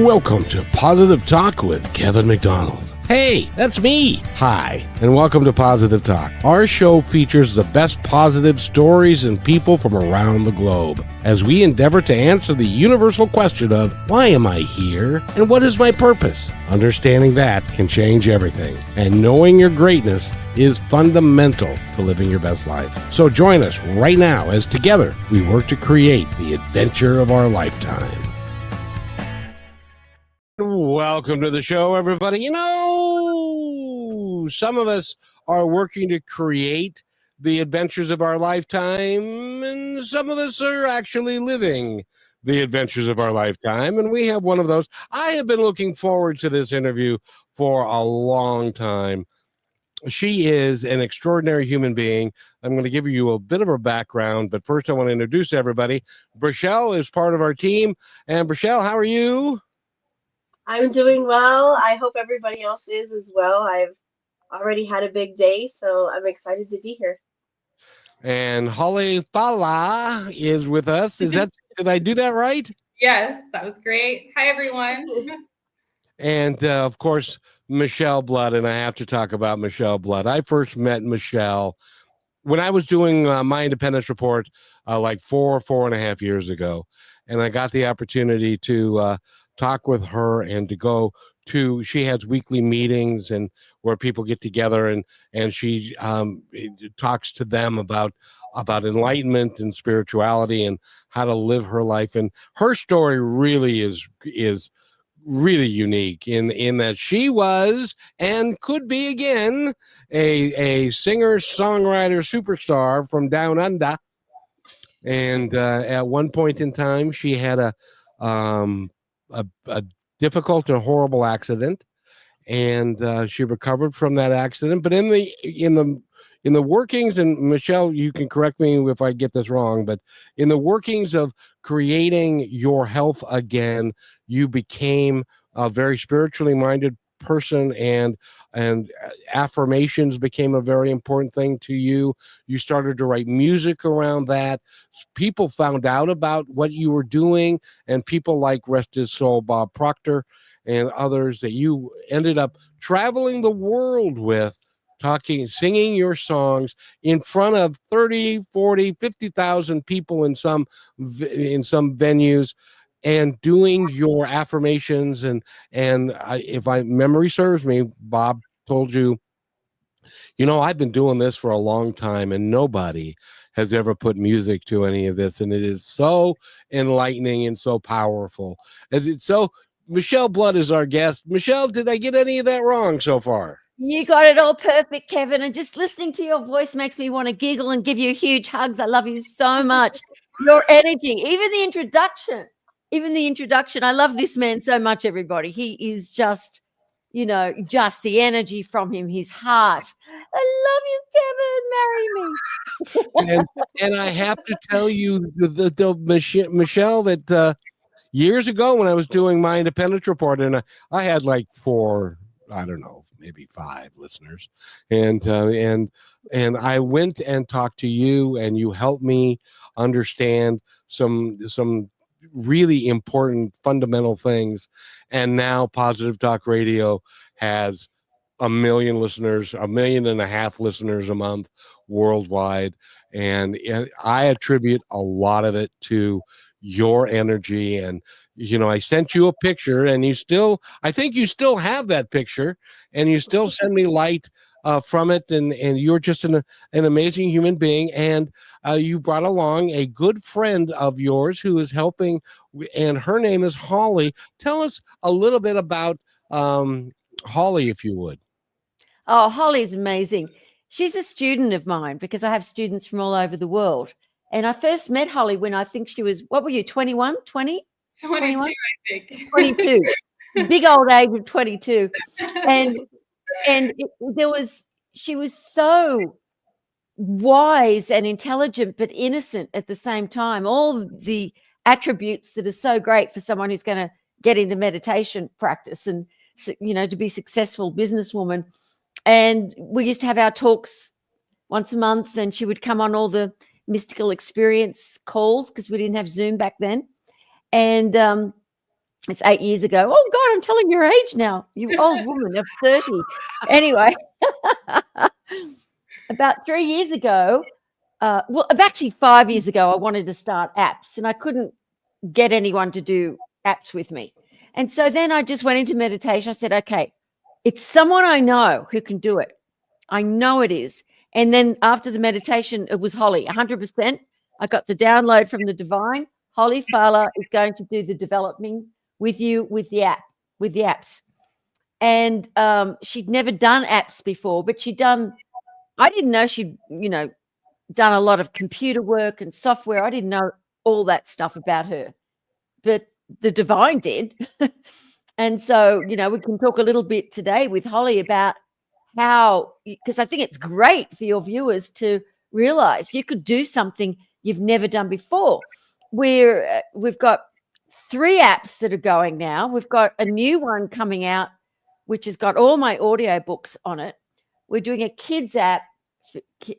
Welcome to Positive Talk with Kevin McDonald. Hey, that's me. Hi, and welcome to Positive Talk. Our show features the best positive stories and people from around the globe as we endeavor to answer the universal question of why am I here and what is my purpose? Understanding that can change everything, and knowing your greatness is fundamental to living your best life. So join us right now as together we work to create the adventure of our lifetime. Welcome to the show, everybody. You know, some of us are working to create the adventures of our lifetime, and some of us are actually living the adventures of our lifetime, and we have one of those. I have been looking forward to this interview for a long time. She is an extraordinary human being. I'm going to give you a bit of her background, but first I want to introduce everybody. Michele is part of our team. And Michele, how are you? I'm doing well. I hope everybody else is as well. I've already had a big day, so I'm excited to be here. And Holly Fala is with us. Did I do that right? Yes, that was great. Hi, everyone. And of course, Michele Blood. And I have to talk about Michele Blood. I first met Michele when I was doing my independence report like four and a half years ago. And I got the opportunity to talk with her and to go to, she has weekly meetings and where people get together and she talks to them about enlightenment and spirituality and how to live her life. And her story really is really unique in that she was and could be again a singer songwriter superstar from down under. And at one point in time, she had a difficult and horrible accident, and she recovered from that accident. But in the workings, and Michele, you can correct me if I get this wrong, but in the workings of creating your health again, you became a very spiritually minded person, and affirmations became a very important thing to you. You started to write music around that. People found out about what you were doing, and people like rest his soul Bob Proctor and others that you ended up traveling the world with, talking, singing your songs in front of 30, 40, 50,000 people in some venues, and doing your affirmations. And if my memory serves me, Bob told you, I've been doing this for a long time and nobody has ever put music to any of this. And it is so enlightening and so powerful. So Michele Blood is our guest. Michele, did I get any of that wrong so far? You got it all perfect, Kevin. And just listening to your voice makes me want to giggle and give you huge hugs. I love you so much. Your energy, even the introduction. I love this man so much, everybody. He is just, just the energy from him, his heart. I love you, Kevin. Marry me. and I have to tell you, Michele, that years ago when I was doing my independence report, and I had like maybe 5 listeners, and I went and talked to you, and you helped me understand some really important fundamental things. And now Positive Talk Radio has 1 million listeners, 1.5 million listeners a month worldwide, and I attribute a lot of it to your energy. And I sent you a picture, and I think you still have that picture, and you still send me light from it, and you're just an amazing human being. And you brought along a good friend of yours who is helping, and her name is Holly. Tell us a little bit about Holly, if you would. Oh, Holly's amazing. She's a student of mine because I have students from all over the world. And I first met Holly when I think she was, what were you, 21, 20? 22, I think. 22. Big old age of 22. And she was so wise and intelligent, but innocent at the same time. All the attributes that are so great for someone who's going to get into meditation practice and, to be a successful businesswoman. And we used to have our talks once a month, and she would come on all the mystical experience calls because we didn't have Zoom back then. And It's 8 years ago. Oh God, I'm telling your age now. You old woman of 30. Anyway, about 3 years ago, well, actually 5 years ago, I wanted to start apps and I couldn't get anyone to do apps with me. And so then I just went into meditation. I said, okay, it's someone I know who can do it. I know it is. And then after the meditation, it was Holly, 100%. I got the download from the divine. Holly Fowler is going to do the developing with you with the apps. And she'd never done apps before, but I didn't know she'd, done a lot of computer work and software. I didn't know all that stuff about her, but the divine did. And so, we can talk a little bit today with Holly about how, because I think it's great for your viewers to realize you could do something you've never done before. We've got 3 apps that are going now. We've got a new one coming out, which has got all my audio books on it. We're doing a kids app,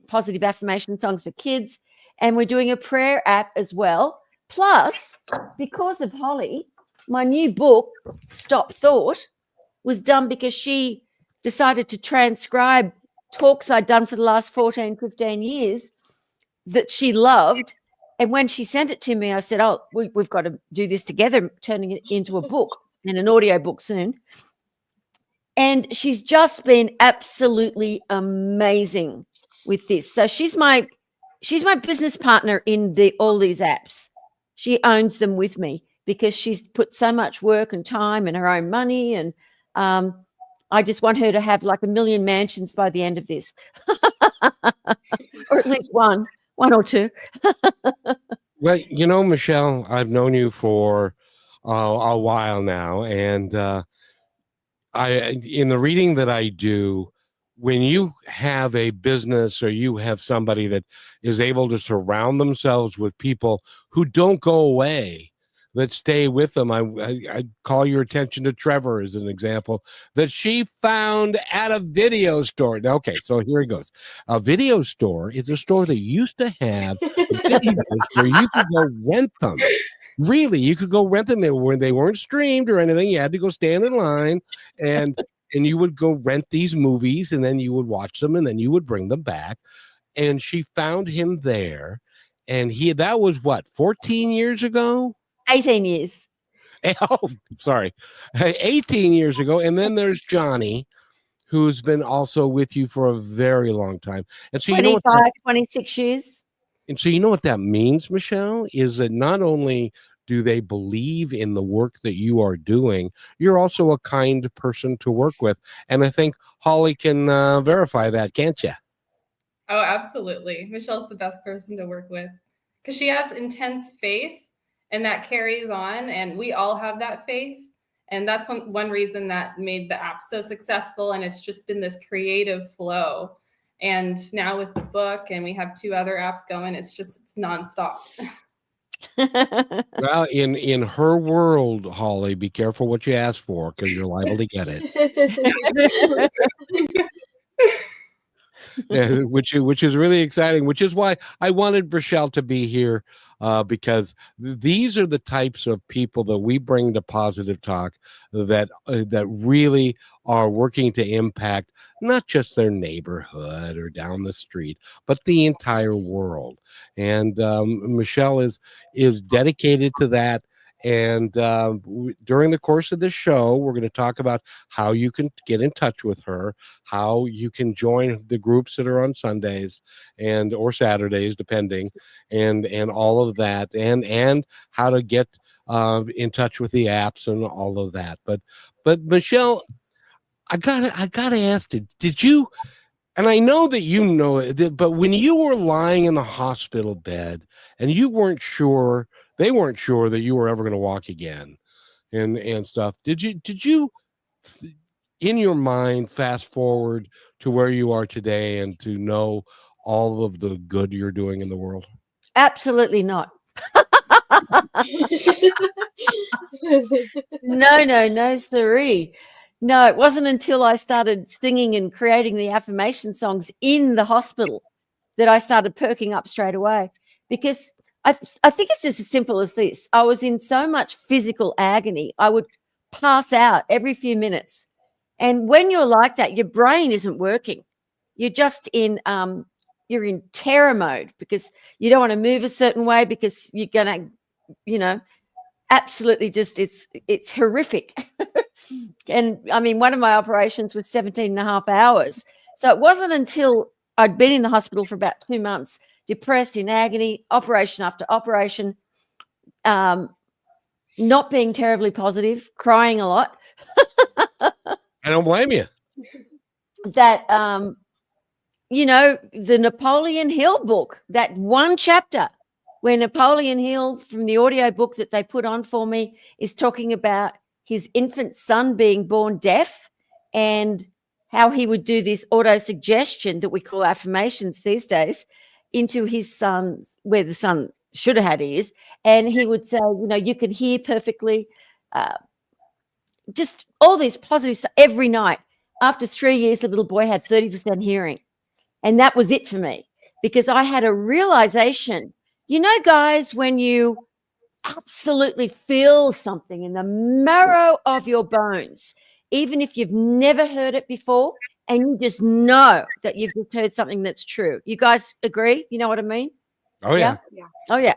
positive affirmation songs for kids, and we're doing a prayer app as well. Plus, because of Holly, my new book, Stop Thought, was done because she decided to transcribe talks I'd done for the last 14, 15 years that she loved. And when she sent it to me, I said, oh, we've got to do this together, turning it into a book and an audio book soon. And she's just been absolutely amazing with this. So she's my business partner in all these apps. She owns them with me because she's put so much work and time and her own money. And I just want her to have like 1 million mansions by the end of this, or at least one or two. Well, Michele, I've known you for a while now, and in the reading that I do, when you have a business or you have somebody that is able to surround themselves with people who don't go away, that stay with them. I call your attention to Trevor as an example that she found at a video store. Now, okay, so here it goes. A video store is a store that used to have videos where you could go rent them. Really, you could go rent them when they weren't streamed or anything. You had to go stand in line and you would go rent these movies and then you would watch them and then you would bring them back. And she found him there. And that was what, 14 years ago? 18 years. Oh, sorry. 18 years ago. And then there's Johnny, who's been also with you for a very long time. And so 25, 26 years. And so you know what that means, Michele, is that not only do they believe in the work that you are doing, you're also a kind person to work with. And I think Holly can verify that, can't you? Oh, absolutely. Michelle's the best person to work with because she has intense faith and that carries on. And we all have that faith. And that's one reason that made the app so successful. And it's just been this creative flow. And now with the book, and we have 2 other apps going, it's nonstop. Well, in her world, Holly, be careful what you ask for because you're liable to get it. Yeah, which is really exciting, which is why I wanted Michele to be here, because these are the types of people that we bring to Positive Talk that really are working to impact not just their neighborhood or down the street, but the entire world. And Michele is dedicated to that. And during the course of this show, we're going to talk about how you can get in touch with her, how you can join the groups that are on Sundays or Saturdays, depending, and all of that, and how to get in touch with the apps and all of that. But Michele, I gotta ask, did you? And I know that you know it, but when you were lying in the hospital bed and you weren't sure, they weren't sure that you were ever going to walk again and stuff, did you in your mind fast forward to where you are today and to know all of the good you're doing in the world? Absolutely not. No, siree. No, it wasn't until I started singing and creating the affirmation songs in the hospital that I started perking up straight away, because I think it's just as simple as this. I was in so much physical agony, I would pass out every few minutes. And when you're like that, your brain isn't working. You're just you're in terror mode because you don't want to move a certain way because you're gonna, absolutely just it's horrific. And I mean, one of my operations was 17 and a half hours. So it wasn't until I'd been in the hospital for about 2 months, depressed, in agony, operation after operation, not being terribly positive, crying a lot. I don't blame you. That the Napoleon Hill book, that one chapter where Napoleon Hill, from the audio book that they put on for me, is talking about his infant son being born deaf and how he would do this auto-suggestion that we call affirmations these days into his son's, where the son should have had ears, and he would say, you can hear perfectly, just all this positive stuff every night. After 3 years, the little boy had 30% hearing. And that was it for me, because I had a realization, guys, when you absolutely feel something in the marrow of your bones, even if you've never heard it before, and you just know that you've just heard something that's true. You guys agree? You know what I mean? Oh, yeah. Oh, yeah.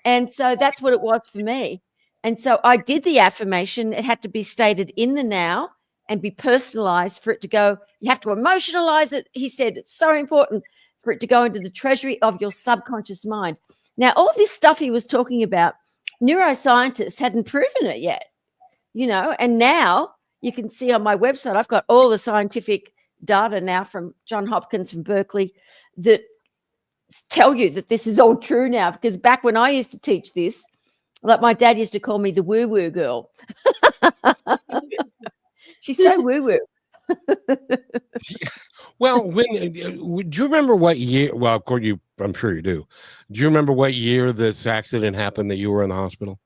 And so that's what it was for me. And so I did the affirmation. It had to be stated in the now and be personalized for it to go. You have to emotionalize it. He said it's so important for it to go into the treasury of your subconscious mind. Now, all this stuff he was talking about, neuroscientists hadn't proven it yet, and now you can see on my website, I've got all the scientific data now from Johns Hopkins, from Berkeley, that tell you that this is all true now. Because back when I used to teach this, like, my dad used to call me the woo-woo girl. She's so woo-woo. Well, do you remember what year? Well, of course, I'm sure you do. Do you remember what year this accident happened that you were in the hospital?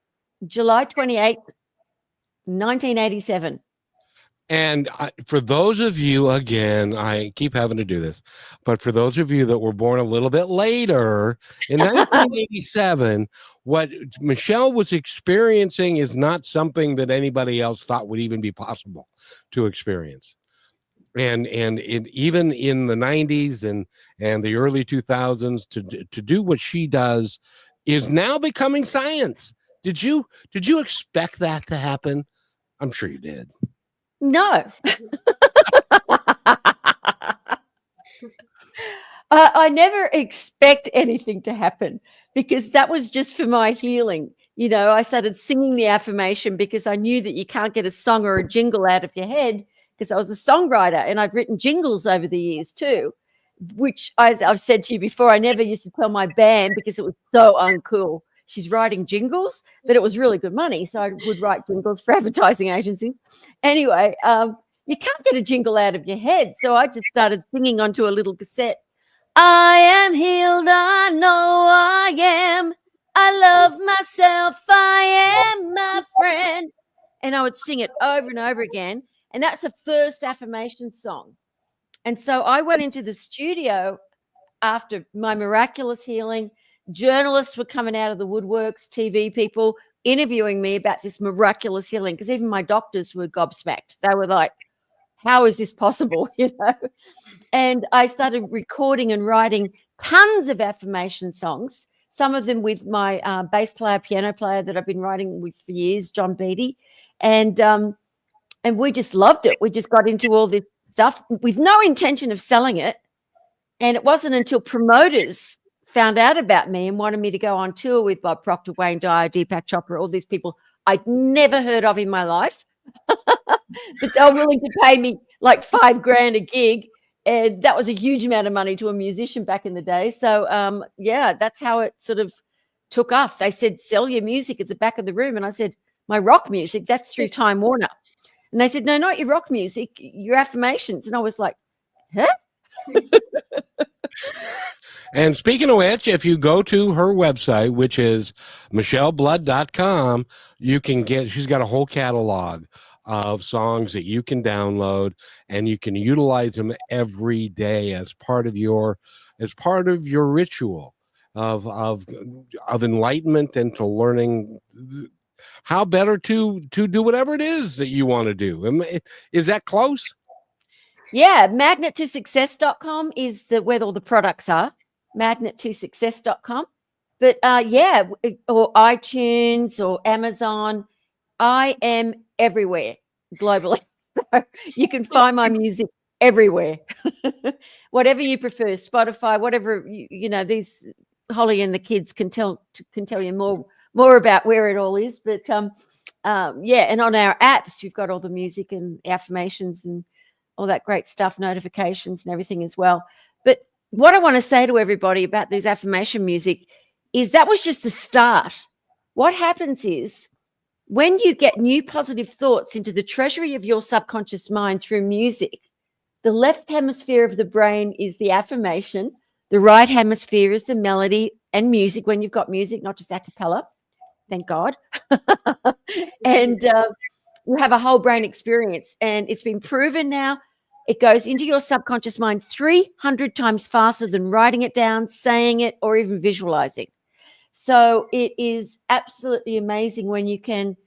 July 28th, 1987. And for those of you, again, I keep having to do this, but for those of you that were born a little bit later, in 1987, what Michele was experiencing is not something that anybody else thought would even be possible to experience. And even in the 90s and the early 2000s, to do what she does is now becoming science. Did you expect that to happen? I'm sure you did. No. I never expect anything to happen, because that was just for my healing. I started singing the affirmation because I knew that you can't get a song or a jingle out of your head, because I was a songwriter and I'd written jingles over the years too, which I've said to you before, I never used to tell my band because it was so uncool. She's writing jingles, but it was really good money. So I would write jingles for advertising agencies. Anyway, you can't get a jingle out of your head. So I just started singing onto a little cassette. I am healed, I know I am. I love myself, I am my friend. And I would sing it over and over again. And that's the first affirmation song. And so I went into the studio after my miraculous healing. Journalists were coming out of the woodworks, TV people interviewing me about this miraculous healing, because even my doctors were gobsmacked. They were like, how is this possible? And I started recording and writing tons of affirmation songs, some of them with my bass player, piano player that I've been writing with for years, John Beatty. And we just loved it. We just got into all this stuff with no intention of selling it. And it wasn't until promoters found out about me and wanted me to go on tour with Bob Proctor, Wayne Dyer, Deepak Chopra, all these people I'd never heard of in my life. But they were willing to pay me like $5,000 a gig. And that was a huge amount of money to a musician back in the day. So, yeah, that's how it sort of took off. They said, sell your music at the back of the room. And I said, my rock music, that's through Time Warner. And they said, no, not your rock music, your affirmations. And I was like, huh? And speaking of which, if you go to her website, which is micheleblood.com, you can she's got a whole catalog of songs that you can download, and you can utilize them every day as part of your ritual. of enlightenment and to learning how better to do whatever it is that you want to do. Is that close? Yeah, magnet2success.com is where all the products are. Magnet2success.com. But yeah, or iTunes or Amazon. I am everywhere globally. So you can find my music everywhere. Whatever you prefer, Spotify, whatever you know. These Holly and the kids can tell you more about where it all is. But yeah, and on our apps, we've got all the music and affirmations and all that great stuff, notifications and everything as well. But what I want to say to everybody about this affirmation music is that was just the start. What happens is when you get new positive thoughts into the treasury of your subconscious mind through music, the left hemisphere of the brain is the affirmation, the right hemisphere is the melody and music when you've got music, not just a cappella, thank God. And you have a whole brain experience, and it's been proven now. It goes into your subconscious mind 300 times faster than writing it down, saying it, or even visualizing. So it is absolutely amazing when you can,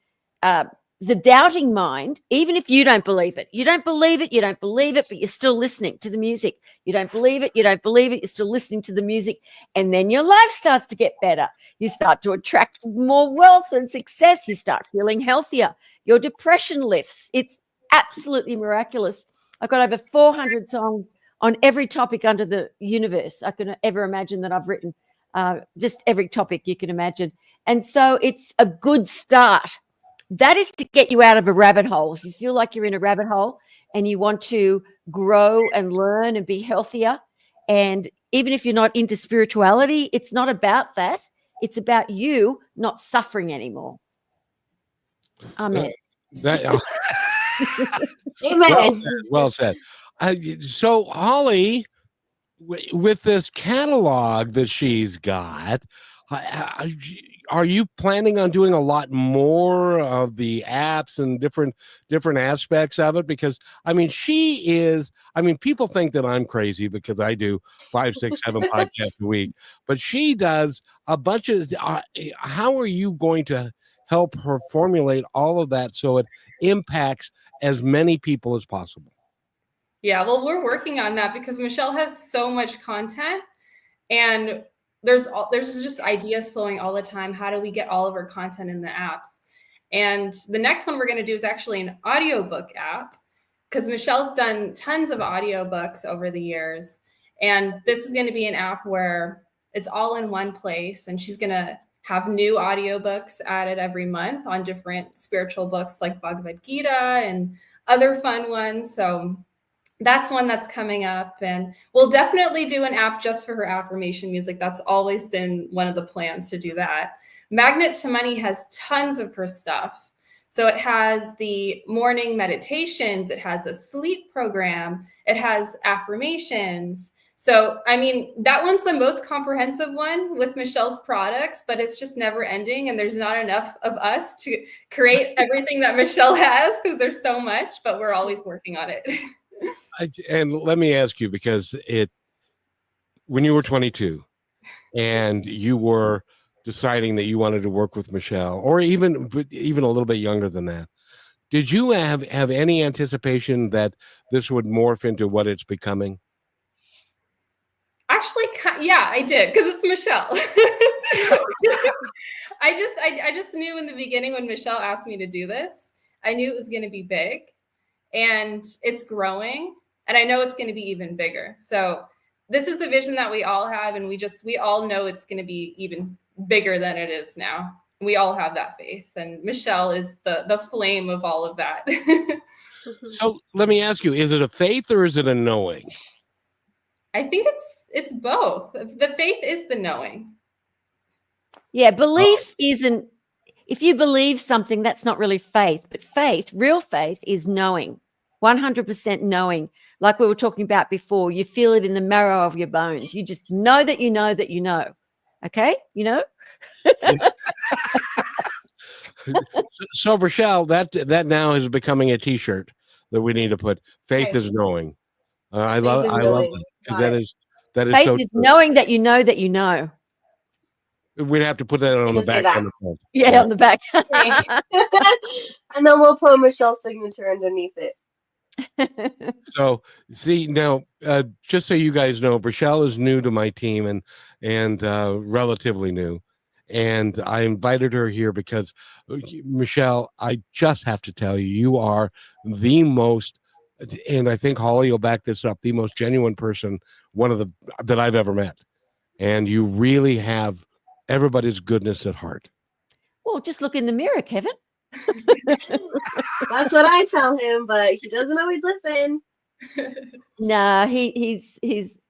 the doubting mind, even if you don't believe it, you don't believe it, but you're still listening to the music. You don't believe it, you're still listening to the music. And then your life starts to get better. You start to attract more wealth and success. You start feeling healthier. Your depression lifts. It's absolutely miraculous. I've got over 400 songs on every topic under the universe I can ever imagine that I've written. Just every topic you can imagine. And so it's a good start. That is to get you out of a rabbit hole. If you feel like you're in a rabbit hole and you want to grow and learn and be healthier, and even if you're not into spirituality, it's not about that. It's about you not suffering anymore. Amen. Amen. Well said. So Holly, with this catalog that she's got, are you planning on doing a lot more of the apps and different aspects of it? Because I mean, people think that I'm crazy because I do 5, 6, 7 podcasts a week, but she does a bunch of. How are you going to help her formulate all of that so it impacts as many people as possible? Yeah, well, we're working on that because Michele has so much content, and there's just ideas flowing all the time. How do we get all of our content in the apps? And the next one we're going to do is actually an audiobook app, because Michelle's done tons of audiobooks over the years. And this is going to be an app where it's all in one place, and she's going to have new audiobooks added every month on different spiritual books like Bhagavad Gita and other fun ones. So that's one that's coming up, and we'll definitely do an app just for her affirmation music. That's always been one of the plans, to do that. Magnet to Money has tons of her stuff. So it has the morning meditations, it has a sleep program, it has affirmations. So, I mean, that one's the most comprehensive one with Michelle's products, but it's just never ending. And there's not enough of us to create everything that Michele has, because there's so much, but we're always working on it. And let me ask you, because when you were 22 and you were deciding that you wanted to work with Michele, or even a little bit younger than that, did you have any anticipation that this would morph into what it's becoming? Actually, yeah, I did, because it's Michele. I just knew in the beginning when Michele asked me to do this, I knew it was going to be big, and it's growing, and I know it's going to be even bigger. So this is the vision that we all have, and we all know it's going to be even bigger than it is now. We all have that faith, and Michele is the flame of all of that. So let me ask you, is it a faith or is it a knowing? I think it's both. The faith is the knowing. Yeah, belief isn't, if you believe something, that's not really faith, but real faith is knowing, 100% knowing. Like we were talking about before, you feel it in the marrow of your bones. You just know that you know that you know. Okay? You know? So Michele, that now is becoming a t-shirt that we need to put. Faith is knowing. I love that, because that is faith so is knowing that you know that you know. We'd have to put that on the Just say back that. end of the Yeah, on the back. Okay. And then we'll put Michelle's signature underneath it. So see now, just so you guys know, Rochelle is new to my team and relatively new, and I invited her here because Michelle, I just have to tell you, you are the most, and I think Holly will back this up, the most genuine person, one of the that I've ever met, and you really have everybody's goodness at heart. Well, just look in the mirror, Kevin. That's what I tell him, but he doesn't always listen. Nah, he's.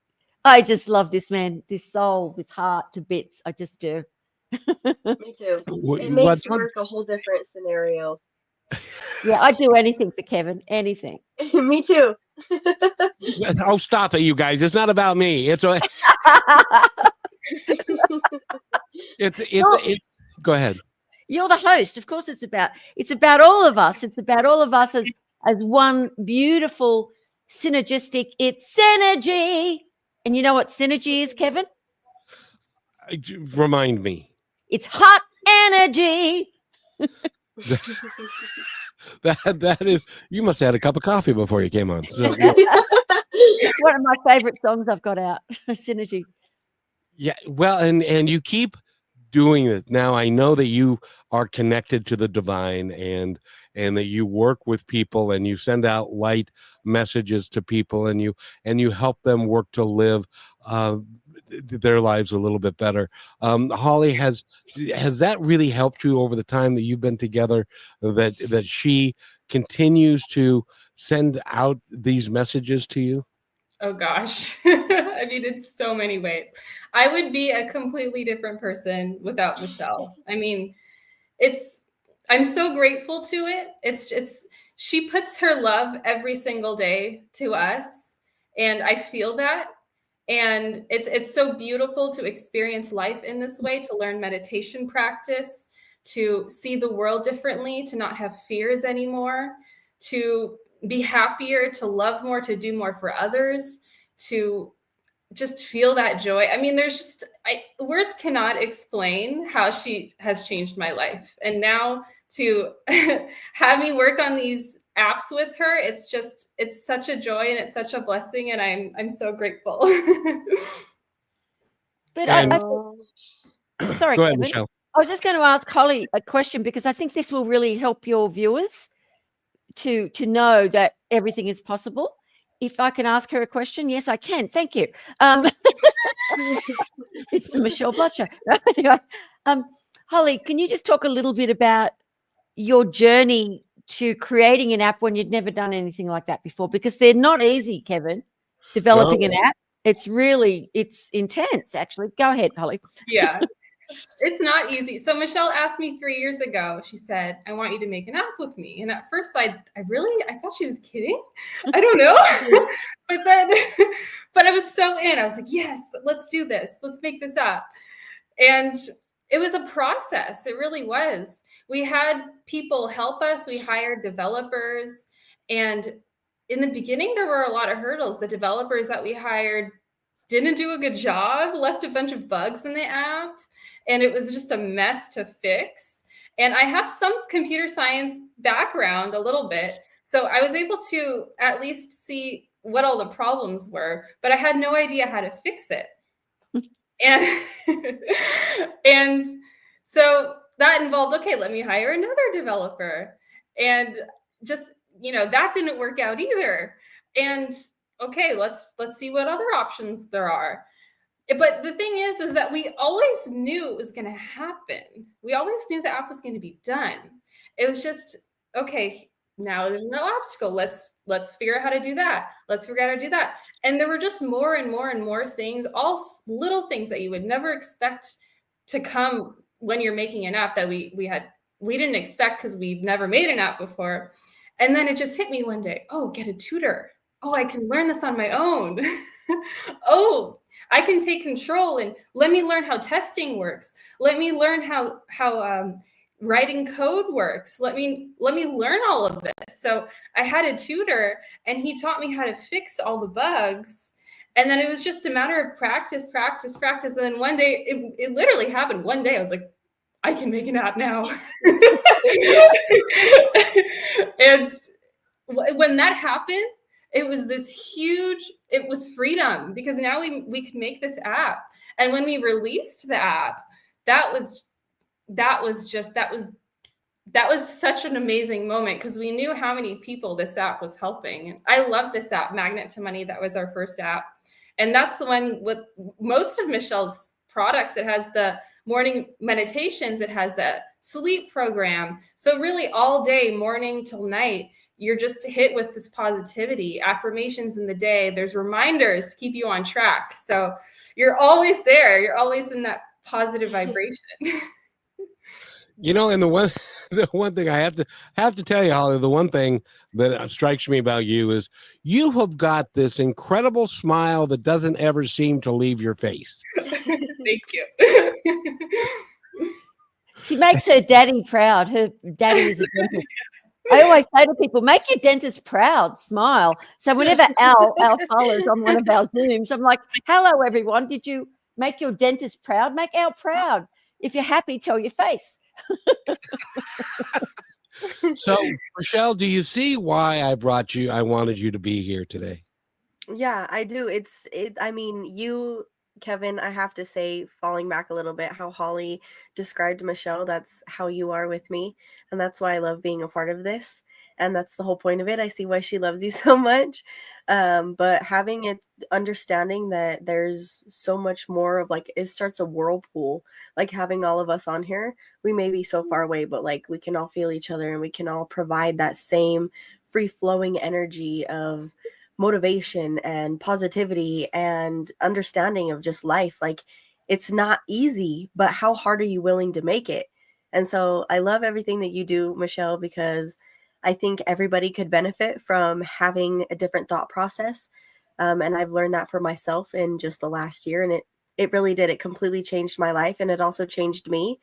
I just love this man, this soul, this heart to bits. I just do. Me too. It But makes work a whole different scenario. Yeah, I'd do anything for Kevin. Anything. Me too. oh, stop it, you guys! It's not about me. It's a, it's. Go ahead. You're the host. Of course, it's about all of us. It's about all of us as one beautiful synergistic. It's synergy. And you know what synergy is, Kevin? Remind me. It's hot energy. That is. You must have had a cup of coffee before you came on. So, It's one of my favorite songs I've got out. Synergy. yeah. Well, and you keep doing it. Now I know that you are connected to the divine and that you work with people and you send out light messages to people and you help them work to live their lives a little bit better. Holly, has that really helped you over the time that you've been together, that she continues to send out these messages to you? Oh gosh. I mean, in so many ways. I would be a completely different person without Michele. I mean, I'm so grateful to it. She puts her love every single day to us, and I feel that. And it's so beautiful to experience life in this way, to learn meditation practice, to see the world differently, to not have fears anymore, to be happier, to love more, to do more for others, to just feel that joy. I mean, words cannot explain how she has changed my life. And now to have me work on these apps with her, it's such a joy and it's such a blessing, and I'm so grateful. But And- sorry, Go ahead, Kevin. Michelle. I was just going to ask Holly a question because I think this will really help your viewers to know that everything is possible. If I can ask her a question, yes, I can. Thank you. It's the Michele Blood Show. Anyway, Holly, can you just talk a little bit about your journey to creating an app when you'd never done anything like that before? Because they're not easy, Kevin, developing an app. It's intense, actually. Go ahead, Holly. Yeah. It's not easy. So Michele asked me 3 years ago, she said, I want you to make an app with me. And at first I thought she was kidding. I don't know. but I was so in. I was like, yes, let's do this. Let's make this app. And it was a process. It really was. We had people help us. We hired developers. And in the beginning, there were a lot of hurdles. The developers that we hired didn't do a good job, left a bunch of bugs in the app, and it was just a mess to fix. And I have some computer science background a little bit, so I was able to at least see what all the problems were, but I had no idea how to fix it. And so that involved, okay, let me hire another developer. And just, that didn't work out either. And okay, let's see what other options there are. But the thing is that we always knew it was going to happen. We always knew the app was going to be done. It was just, okay, now there's no obstacle. Let's figure out how to do that. Let's figure out how to do that. And there were just more and more and more things, all little things that you would never expect to come when you're making an app that we didn't expect because we've never made an app before. And then it just hit me one day, oh, get a tutor. Oh, I can learn this on my own. Oh, I can take control and let me learn how testing works. Let me learn how writing code works. Let me learn all of this. So I had a tutor and he taught me how to fix all the bugs. And then it was just a matter of practice. And then one day, it literally happened. One day I was like, I can make an app now. And when that happened, it was it was freedom, because now we can make this app. And when we released the app, that was such an amazing moment, because we knew how many people this app was helping. I love this app, Magnet to Money. That was our first app. And that's the one with most of Michelle's products. It has the morning meditations. It has the sleep program. So really all day, morning till night, you're just hit with this positivity, affirmations in the day. There's reminders to keep you on track. So you're always there. You're always in that positive vibration. You know, and the one thing I have to tell you, Holly, the one thing that strikes me about you is you have got this incredible smile that doesn't ever seem to leave your face. Thank you. She makes her daddy proud. Her daddy is a dentist. I always say to people, make your dentist proud, smile. So whenever Al follows on one of our Zooms, I'm like, hello, everyone. Did you make your dentist proud? Make Al proud. If you're happy, tell your face. So, Michele, do you see why I wanted you to be here today? Yeah, I do. I mean, you, Kevin, I have to say, falling back a little bit, how Holly described Michele, that's how you are with me. And that's why I love being a part of this. And that's the whole point of it. I see why she loves you so much. But having it, understanding that there's so much more of like, it starts a whirlpool, like having all of us on here. We may be so far away, but like we can all feel each other and we can all provide that same free flowing energy of motivation and positivity and understanding of just life. Like, it's not easy, but how hard are you willing to make it? And so I love everything that you do, Michele, because I think everybody could benefit from having a different thought process. And I've learned that for myself in just the last year. And it really did. It completely changed my life. And it also changed me.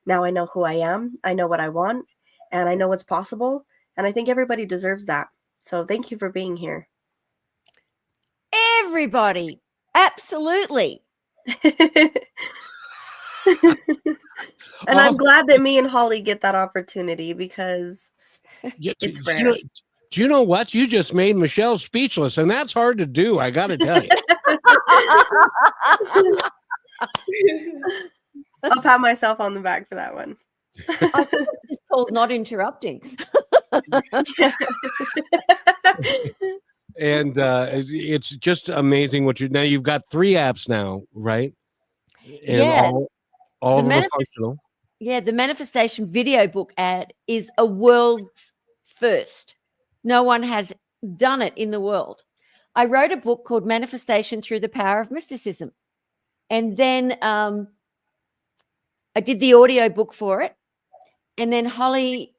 Now I know who I am. I know what I want. And I know what's possible. And I think everybody deserves that. So thank you for being here. Everybody. Absolutely. And I'm glad that me and Holly get that opportunity, because it's rare. Do you know what? You just made Michele speechless, and that's hard to do, I got to tell you. I'll pat myself on the back for that one. I think it's just called not interrupting. And it's just amazing what now you've got 3 apps now, right? And yeah. all of them functional. Yeah, the manifestation video book ad is a world's first. No one has done it in the world. I wrote a book called Manifestation Through the Power of Mysticism. And then I did the audio book for it. And then Holly,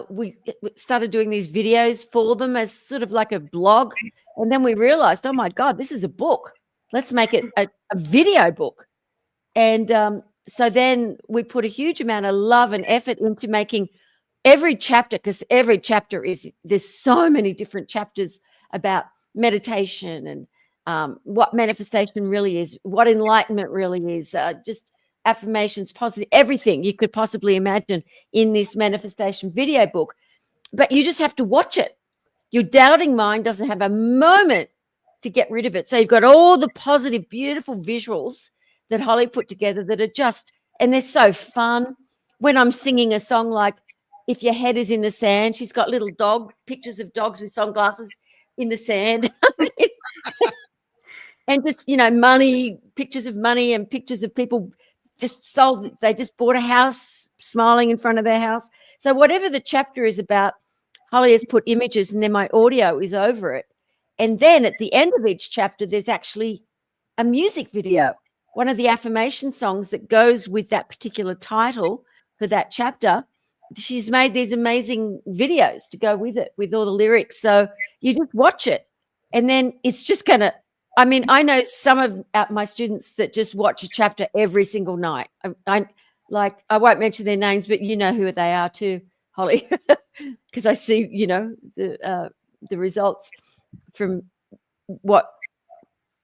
we started doing these videos for them as sort of like a blog. And then we realized, oh my God, this is a book. Let's make it a video book. And so then we put a huge amount of love and effort into making every chapter, because every chapter there's so many different chapters about meditation and what manifestation really is, what enlightenment really is, just affirmations, positive, everything you could possibly imagine in this manifestation video book. But you just have to watch it. Your doubting mind doesn't have a moment to get rid of it. So you've got all the positive, beautiful visuals that Holly put together that are just, and they're so fun. When I'm singing a song like If Your Head Is in the Sand, she's got little pictures of dogs with sunglasses in the sand. And just, money, pictures of money and pictures of people they just bought a house, smiling in front of their house. So whatever the chapter is about, Holly has put images and then my audio is over it. And then at the end of each chapter, there's actually a music video, one of the affirmation songs that goes with that particular title for that chapter. She's made these amazing videos to go with it, with all the lyrics. So you just watch it. And then it's just going to, I know some of my students that just watch a chapter every single night. I won't mention their names, but you know who they are too, Holly, because I see, the results from what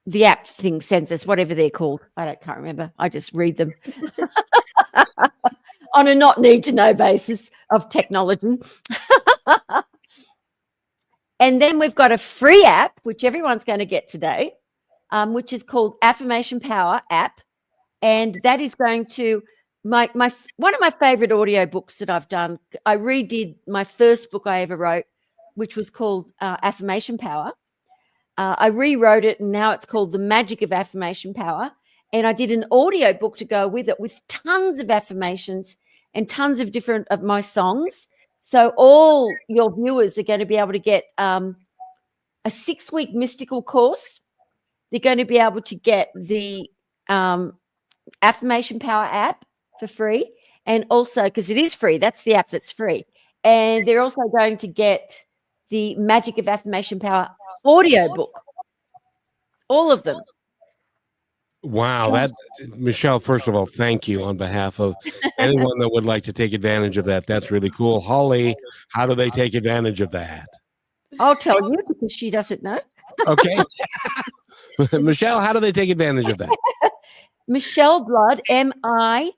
the app thing sends us, whatever they're called. Can't remember. I just read them on a not need to know basis of technology. And then we've got a free app, which everyone's going to get today, which is called Affirmation Power app. And that is going to one of my favorite audio books that I've done. I redid my first book I ever wrote, which was called Affirmation Power. I rewrote it, and now it's called The Magic of Affirmation Power. And I did an audio book to go with it with tons of affirmations and tons of different of my songs. So all your viewers are going to be able to get a 6-week mystical course. They're going to be able to get the Affirmation Power app for free. And also, because it is free, that's the app that's free. And they're also going to get the Magic of Affirmation Power audio book. All of them. Wow, that Michele, first of all, thank you on behalf of anyone that would like to take advantage of that. That's really cool. Holly, how do they take advantage of that? I'll tell you because she doesn't know. Okay. Michele, how do they take advantage of that? Michele Blood, MiCheleblood,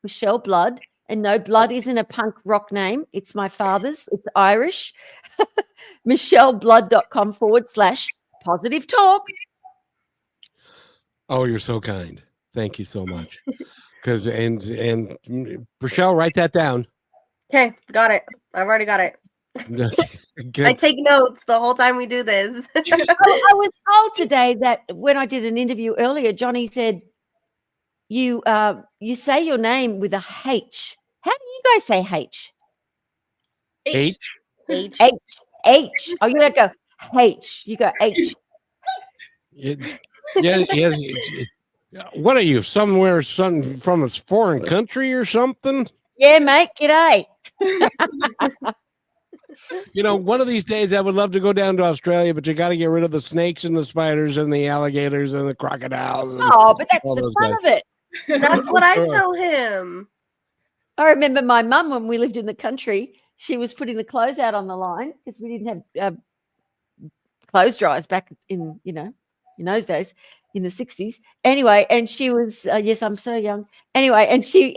Michele Blood. And no, Blood isn't a punk rock name. It's my father's. It's Irish. MichelleBlood.com/positive talk. Oh, you're so kind. Thank you so much. Because and Michele, write that down. Okay, got it. I've already got it. Good. I take notes the whole time we do this. I was told today that when I did an interview earlier, Johnny said, you say your name with a H. How do you guys say H? H. H. Oh, you don't go H. You go H. Yeah. What are you? Somewhere from a foreign country or something? Yeah, mate. G'day. One of these days I would love to go down to Australia, but you got to get rid of the snakes and the spiders and the alligators and the crocodiles. Oh, but that's the fun of it. That's what I tell him. I remember my mum, when we lived in the country, she was putting the clothes out on the line because we didn't have clothes dryers back in those days in the 60s. Anyway, and she was, yes, I'm so young. Anyway, and she'd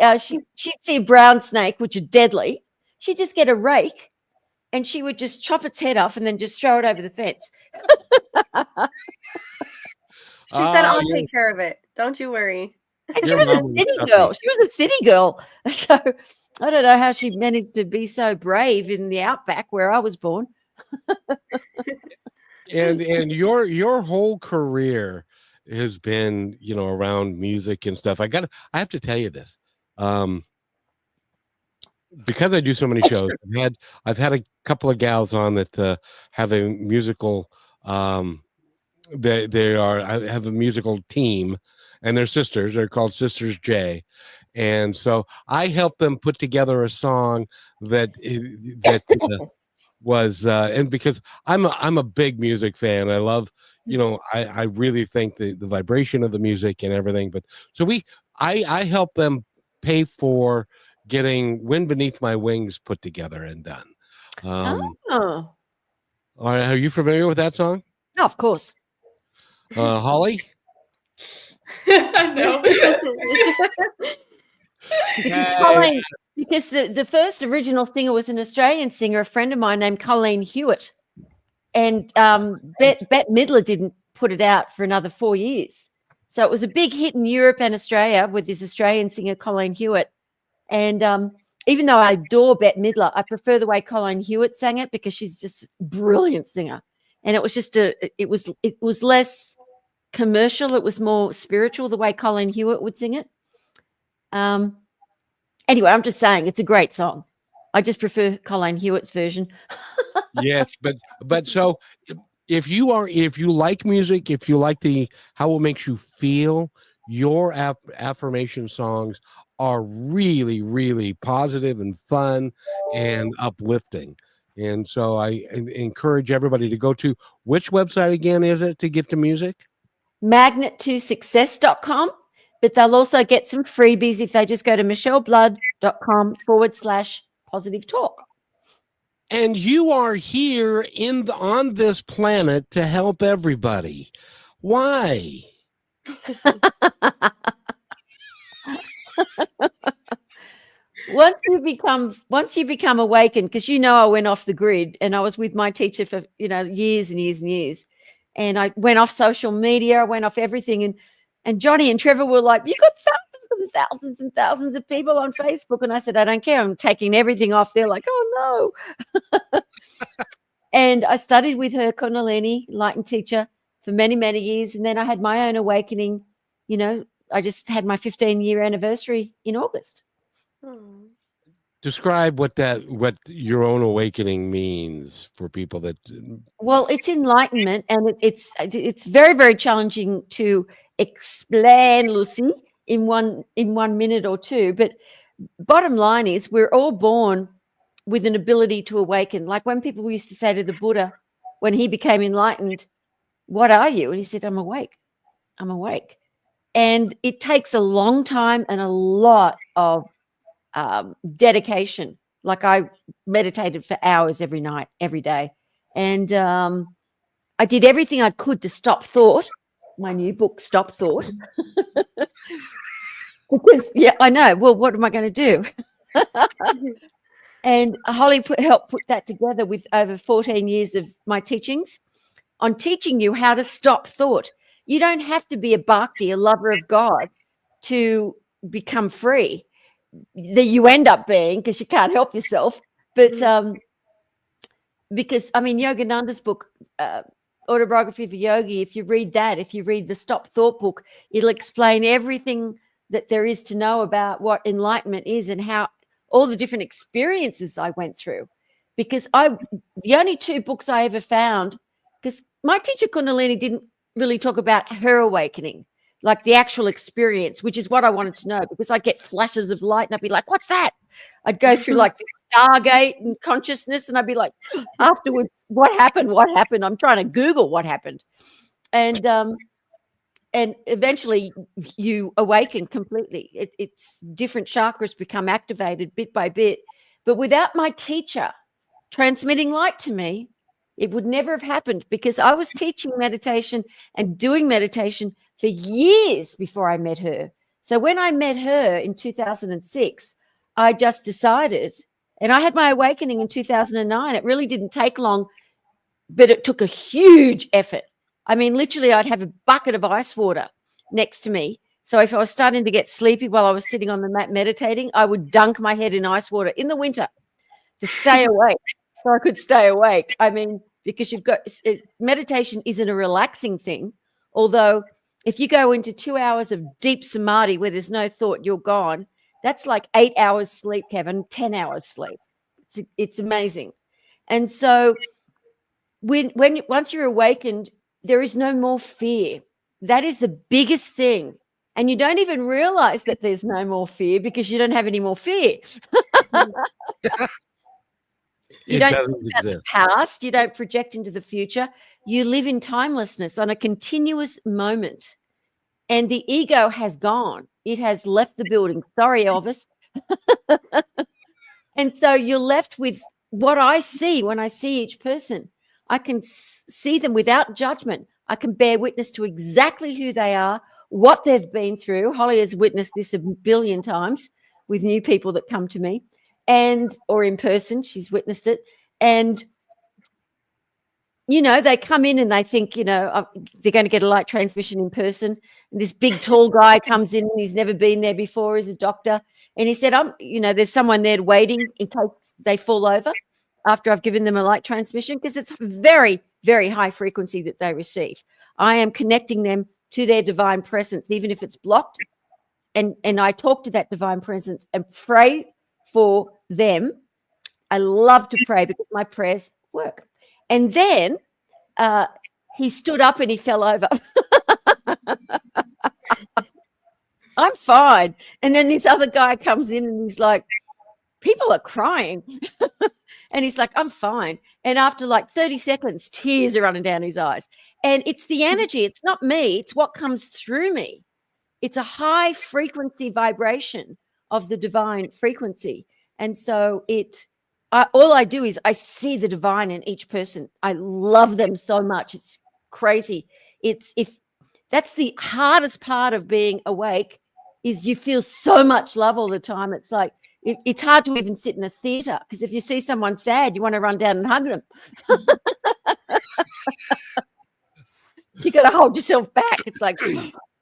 see a brown snake, which are deadly. She'd just get a rake and she would just chop its head off and then just throw it over the fence. She said, I'll take care of it. Don't you worry. And she was a city girl. She was a city girl. So I don't know how she managed to be so brave in the outback where I was born. And your whole career has been, around music and stuff. I have to tell you this. Because I do so many shows, I've had a couple of gals on that have a musical I have a musical team, and they're sisters. They're called Sisters J, and so I helped them put together a song that was and because I'm a big music fan, I love I really think the vibration of the music and everything. But so I helped them pay for getting Wind Beneath My Wings put together and done. Are you familiar with that song? No, of course. Holly? No. Colleen, because the first original singer was an Australian singer, a friend of mine named Colleen Hewitt. And Bette Midler didn't put it out for another 4 years. So it was a big hit in Europe and Australia with this Australian singer, Colleen Hewitt. And even though I adore Bette Midler, I prefer the way Colleen Hewitt sang it because she's just a brilliant singer. And it was just it was less commercial. It was more spiritual the way Colleen Hewitt would sing it. Anyway, I'm just saying it's a great song. I just prefer Colleen Hewitt's version. Yes, but so if you like music, if you like how it makes you feel, your affirmation songs are really, really positive and fun and uplifting. And so I encourage everybody to go to which website again is it to get the music? Magnet2success.com. But they'll also get some freebies if they just go to micheleblood.com/positive talk. And you are here on this planet to help everybody. Why? Once you become awakened, because I went off the grid and I was with my teacher for years and years and years, and I went off social media, I went off everything, and Johnny and Trevor were like, "You got thousands and thousands and thousands of people on Facebook," and I said, "I don't care, I'm taking everything off." They're like, "Oh no." And I studied with her, Kundalini, enlightened teacher, for many, many years, and then I had my own awakening. I just had my 15-year anniversary in August. Oh. Describe what your own awakening means for people that. Well, it's enlightenment, and it's very, very challenging to explain, Lucy, in one minute or two. But bottom line is, we're all born with an ability to awaken. Like when people used to say to the Buddha, when he became enlightened, "What are you?" And he said, "I'm awake. I'm awake." And it takes a long time and a lot of dedication. Like I meditated for hours every night, every day. And I did everything I could to stop thought. My new book, Stop Thought. Because, I know. Well, what am I going to do? And Holly helped put that together with over 14 years of my teachings on teaching you how to stop thought. You don't have to be a bhakti, a lover of God, to become free. That you end up being, because you can't help yourself. But because Yogananda's book, Autobiography of a Yogi, if you read the Stop Thought book, it'll explain everything that there is to know about what enlightenment is and how all the different experiences I went through. Because the only two books I ever found, because my teacher Kundalini didn't really talk about her awakening, like the actual experience, which is what I wanted to know, because I'd get flashes of light and I'd be like, "What's that?" I'd go through like the Stargate and consciousness, and I'd be like, afterwards, what happened? What happened? I'm trying to Google what happened. And eventually you awaken completely. It's different chakras become activated bit by bit. But without my teacher transmitting light to me, it would never have happened, because I was teaching meditation and doing meditation for years before I met her. So when I met her in 2006, I just decided, and I had my awakening in 2009. It really didn't take long, but it took a huge effort. I mean, literally, I'd have a bucket of ice water next to me. So if I was starting to get sleepy while I was sitting on the mat meditating, I would dunk my head in ice water in the winter to stay awake, so I could stay awake. I mean, because meditation isn't a relaxing thing. Although if you go into 2 hours of deep samadhi where there's no thought, you're gone. That's like 8 hours sleep, Kevin, 10 hours sleep. It's amazing. And so once you're awakened, there is no more fear. That is the biggest thing. And you don't even realize that there's no more fear because you don't have any more fear. You don't think about the past. You don't project into the future. You live in timelessness on a continuous moment. And the ego has gone. It has left the building. Sorry, Elvis. And so you're left with what I see when I see each person. I can see them without judgment. I can bear witness to exactly who they are, what they've been through. Holly has witnessed this a billion times with new people that come to me, or in person. She's witnessed it. And, they come in and they think, they're going to get a light transmission in person. And this big, tall guy comes in and he's never been there before. He's a doctor. And he said, there's someone there waiting in case they fall over after I've given them a light transmission, because it's very, very high frequency that they receive. I am connecting them to their divine presence, even if it's blocked. And I talk to that divine presence and pray for them. I love to pray because my prayers work. And then he stood up and he fell over. I'm fine. And then this other guy comes in and he's like, people are crying. And he's like, I'm fine. And after like 30 seconds, tears are running down his eyes. And it's the energy. It's not me. It's what comes through me. It's a high frequency vibration of the divine frequency. And so all I do is I see the divine in each person. I love them so much. It's crazy. If that's the hardest part of being awake, is you feel so much love all the time. It's like it's hard to even sit in a theater, because if you see someone sad, you want to run down and hug them. You got to hold yourself back. It's like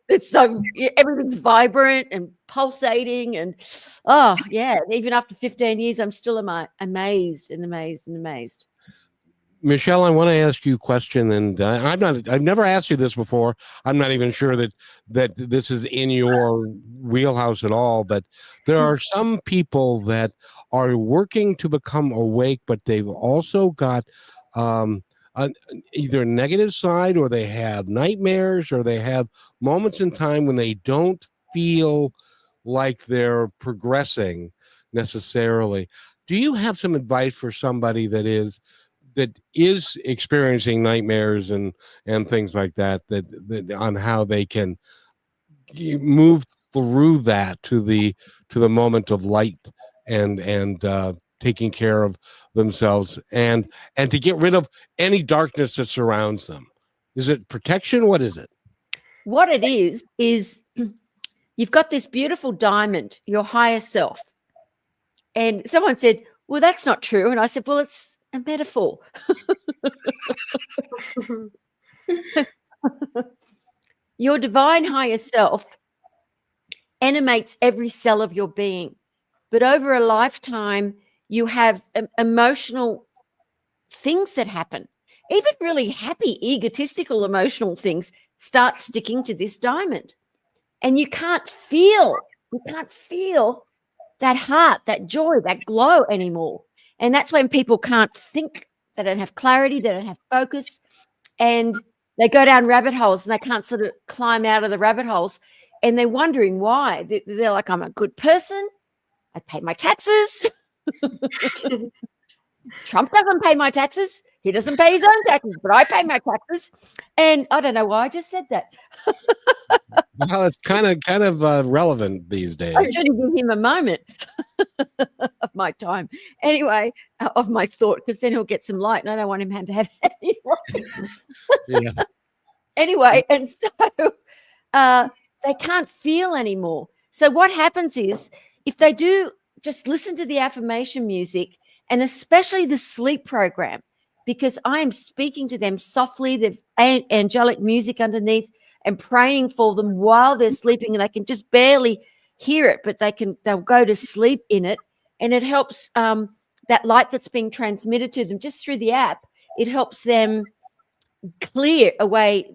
it's so everything's vibrant and pulsating, and oh yeah. Even after 15 years, I'm still amazed. Michele, I want to ask you a question, and I've never asked you this before. I'm not even sure that this is in your wheelhouse at all, but there are some people that are working to become awake, but they've also got either a negative side, or they have nightmares, or they have moments in time when they don't feel like they're progressing necessarily. Do you have some advice for somebody that is experiencing nightmares and things like that on how they can move through that to the moment of light and taking care of themselves and to get rid of any darkness that surrounds them? Is it protection? What is it? What it is you've got this beautiful diamond, your higher self. And someone said, well, that's not true. And I said, well, it's a metaphor. Your divine higher self animates every cell of your being. But over a lifetime, you have emotional things that happen. Even really happy, egotistical, emotional things start sticking to this diamond. And you can't feel that heart, that joy, that glow anymore. And that's when people can't think. They don't have clarity. They don't have focus. And they go down rabbit holes and they can't sort of climb out of the rabbit holes. And they're wondering why. They're like, I'm a good person. I pay my taxes. Trump doesn't pay my taxes. He doesn't pay his own taxes, but I pay my taxes. And I don't know why I just said that. Well, it's kind of relevant these days. I should give him a moment of my time. Anyway, of my thought, because then he'll get some light, and I don't want him to have that anyway. Yeah. Anyway, and so they can't feel anymore. So what happens is, if they do just listen to the affirmation music, and especially the sleep program, because I am speaking to them softly, there's angelic music underneath, and praying for them while they're sleeping, and they can just barely hear it, but they'll go to sleep in it, and it helps that light that's being transmitted to them just through the app. It helps them clear away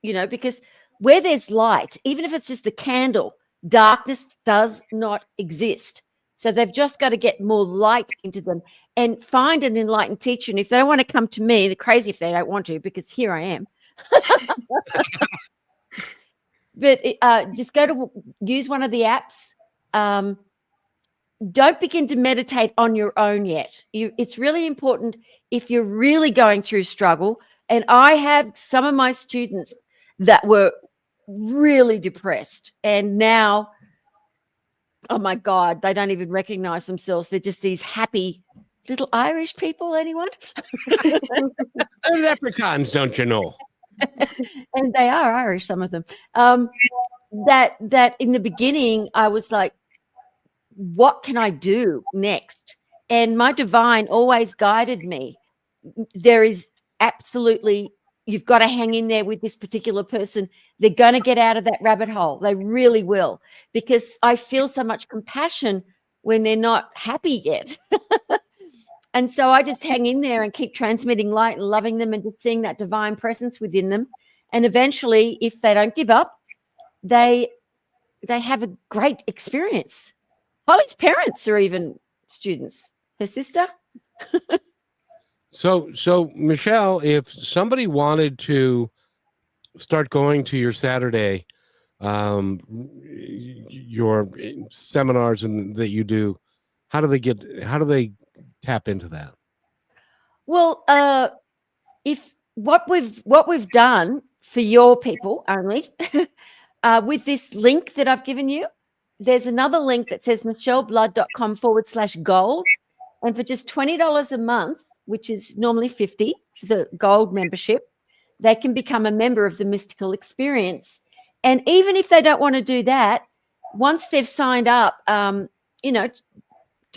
because where there's light, even if it's just a candle, darkness does not exist. So they've just got to get more light into them and find an enlightened teacher. And if they don't want to come to me, they're crazy if they don't want to, because here I am. But just go to use one of the apps. Don't begin to meditate on your own yet. It's really important if you're really going through struggle. And I have some of my students that were really depressed, and now, oh my God, they don't even recognize themselves. They're just these happy little Irish people. Anyone? Leprechauns, don't you know? And they are Irish, some of them. That in the beginning, I was like, what can I do next? And my divine always guided me. There is absolutely, you've got to hang in there with this particular person. They're going to get out of that rabbit hole. They really will, because I feel so much compassion when they're not happy yet. And so I just hang in there and keep transmitting light and loving them and just seeing that divine presence within them. And eventually, if they don't give up, they have a great experience. Holly's parents are even students. Her sister. So Michele, if somebody wanted to start going to your Saturday, your seminars that you do, how do they tap into that? Well, if what we've done for your people only, with this link that I've given you, there's another link that says micheleblood.com/gold. And for just $20 a month, which is normally $50 for the gold membership, they can become a member of the mystical experience. And even if they don't want to do that, once they've signed up, to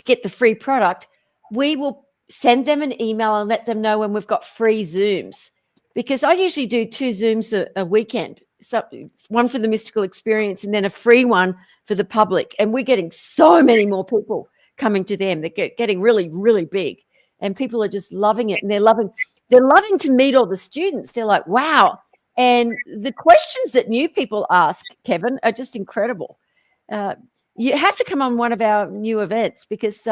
get the free product, we will send them an email and let them know when we've got free Zooms. Because I usually do 2 Zooms a weekend, so one for the mystical experience and then a free one for the public. And we're getting so many more people coming to them. They're getting really, really big. And people are just loving it. And they're loving to meet all the students. They're like, wow. And the questions that new people ask, Kevin, are just incredible. You have to come on one of our new events because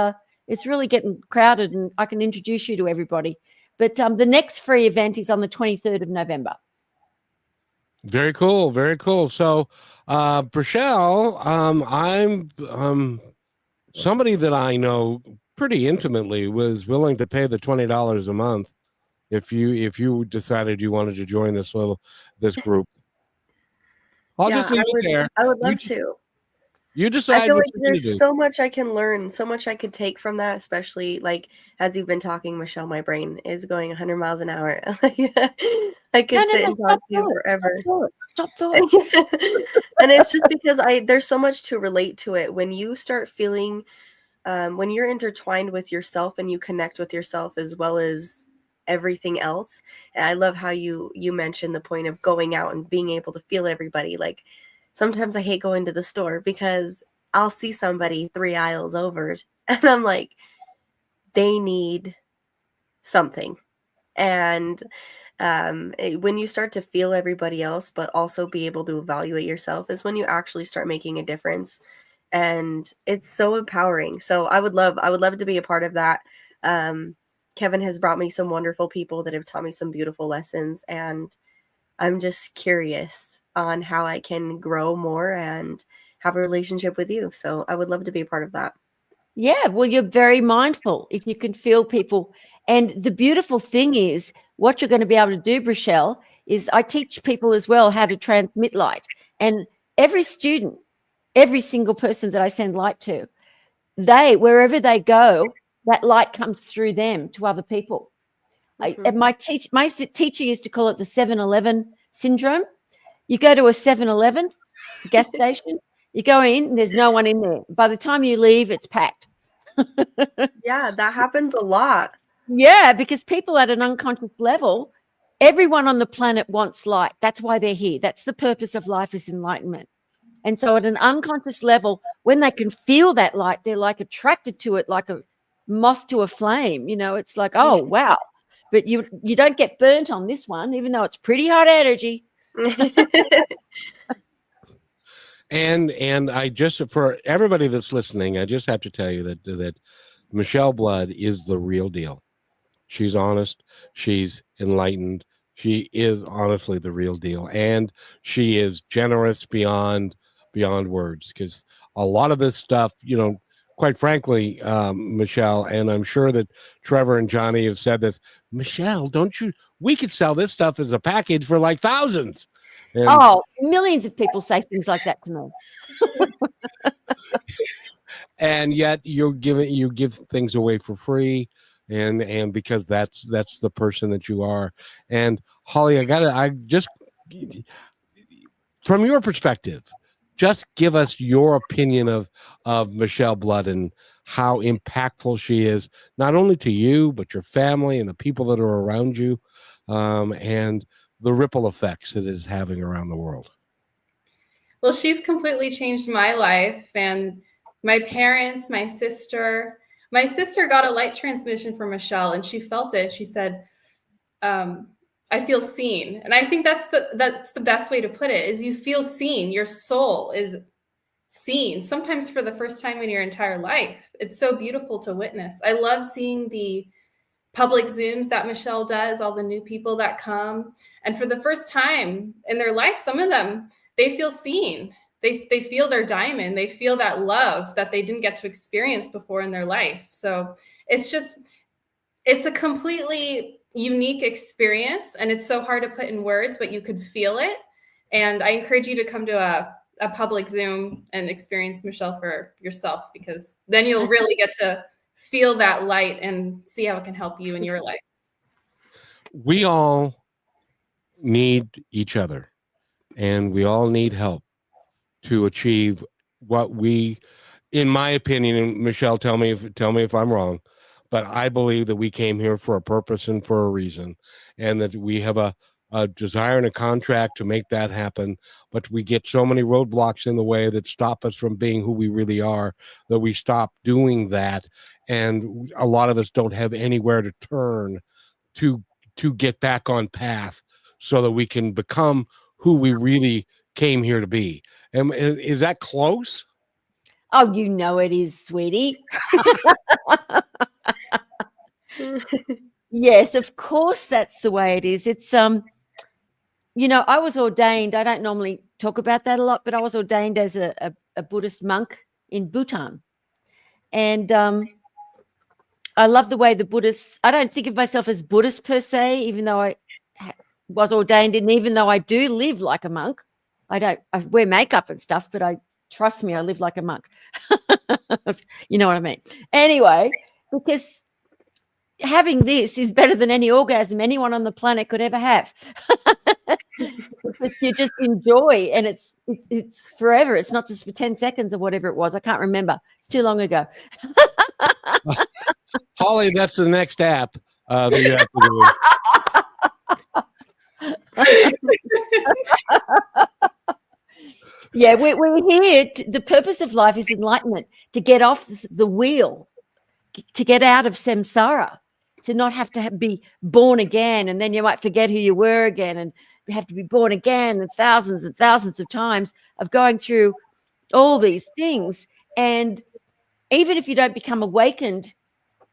it's really getting crowded and I can introduce you to everybody. But the next free event is on the 23rd of November. Very cool. Very cool. So, Michele, I'm somebody that I know pretty intimately was willing to pay the $20 a month if you decided you wanted to join this group. I'll just leave it there. I would love to. You I decide feel what like you're going to there's do. so much I can learn, so much I could take from that, especially like as you've been talking, Michele, my brain is going 100 miles an hour. I could sit and talk to you forever. Stop thought. And it's just because there's so much to relate to it. When you start feeling, when you're intertwined with yourself and you connect with yourself as well as everything else. And I love how you mentioned the point of going out and being able to feel everybody. Like sometimes I hate going to the store because I'll see somebody 3 aisles over and I'm like, they need something. And when you start to feel everybody else, but also be able to evaluate yourself is when you actually start making a difference. And it's so empowering. So I would love to be a part of that. Kevin has brought me some wonderful people that have taught me some beautiful lessons. And I'm just curious on how I can grow more and have a relationship with you. So I would love to be a part of that. Yeah, well, you're very mindful if you can feel people. And the beautiful thing is, what you're going to be able to do, Michele, is I teach people as well how to transmit light. And every student, every single person that I send light to, wherever they go, that light comes through them to other people. Mhm. My teacher used to call it the 7-Eleven syndrome. You go to a 7-Eleven gas station, you go in, and there's no one in there. By the time you leave, it's packed. Yeah, that happens a lot. Yeah, because people at an unconscious level, everyone on the planet wants light. That's why they're here. That's the purpose of life, is enlightenment. And so at an unconscious level, when they can feel that light, they're like attracted to it like a moth to a flame. It's like, oh, wow. But you don't get burnt on this one, even though it's pretty hot energy. And I just, for everybody that's listening, I just have to tell you that Michele Blood is the real deal. She's honest. She's enlightened. She is honestly the real deal, and she is generous beyond words. Because a lot of this stuff, quite frankly, Michele, and I'm sure that Trevor and Johnny have said this. Michele, we could sell this stuff as a package for like thousands. And, millions of people say things like that to me. and yet you give things away for free. And because that's the person that you are. And Holly, from your perspective, just give us your opinion of Michele Blood and how impactful she is, not only to you, but your family and the people that are around you, and the ripple effects it is having around the world. Well, she's completely changed my life, and my parents, my sister got a light transmission from Michele, and she felt it. She said, I feel seen. And I think that's the best way to put it, is you feel seen. Your soul is seen, sometimes for the first time in your entire life. It's so beautiful to witness. I love seeing the public Zooms that Michele does, all the new people that come. And for the first time in their life, some of them, they feel seen. They feel their diamond. They feel that love that they didn't get to experience before in their life. So it's a completely unique experience, and it's so hard to put in words, but you could feel it. And I encourage you to come to a public Zoom and experience Michele for yourself, because then you'll really get to feel that light and see how it can help you in your life. We all need each other, and we all need help to achieve what we, in my opinion, and Michelle, tell me if I'm wrong, but I believe that we came here for a purpose and for a reason, and that we have a desire and a contract to make that happen. But we get so many roadblocks in the way that stop us from being who we really are, that we stop doing that, and a lot of us don't have anywhere to turn to get back on path so that we can become who we really came here to be. And is that close? Oh, you know it is, sweetie. Yes, of course that's the way it is. It's you know, I was ordained. I don't normally talk about that a lot, but I was ordained as a Buddhist monk in Bhutan. And I love the way the Buddhists, I don't think of myself as Buddhist per se, even though I was ordained, and even though I do live like a monk. I wear makeup and stuff, but trust me, I live like a monk. You know what I mean? Anyway, because having this is better than any orgasm anyone on the planet could ever have. Because you just enjoy, and it's forever. It's not just for 10 seconds or whatever it was. I can't remember. It's too long ago. Holly, that's the next app that you have to do. Yeah, we're here. The purpose of life is enlightenment, to get off the wheel, to get out of samsara, to not have to be born again, and then you might forget who you were again, and you have to be born again and thousands of times of going through all these things. And even if you don't become awakened,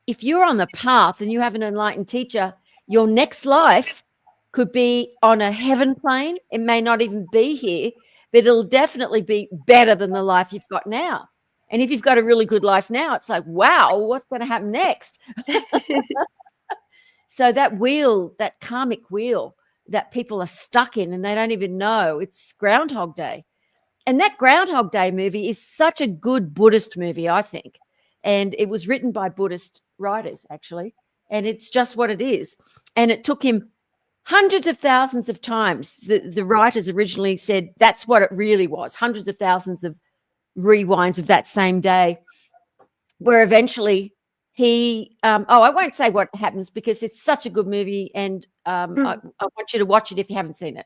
if you're on the path and you have an enlightened teacher, your next life could be on a heaven plane. It may not even be here, but it'll definitely be better than the life you've got now. And if you've got a really good life now, it's like, wow, what's going to happen next? So that wheel, that karmic wheel that people are stuck in and they don't even know, it's Groundhog Day. And that Groundhog Day movie is such a good Buddhist movie, I think. And it was written by Buddhist writers, actually. And it's just what it is. And it took him hundreds of thousands of times. The writers originally said that's what it really was, hundreds of thousands of rewinds of that same day, where eventually he I won't say what happens because it's such a good movie, and I want you to watch it if you haven't seen it.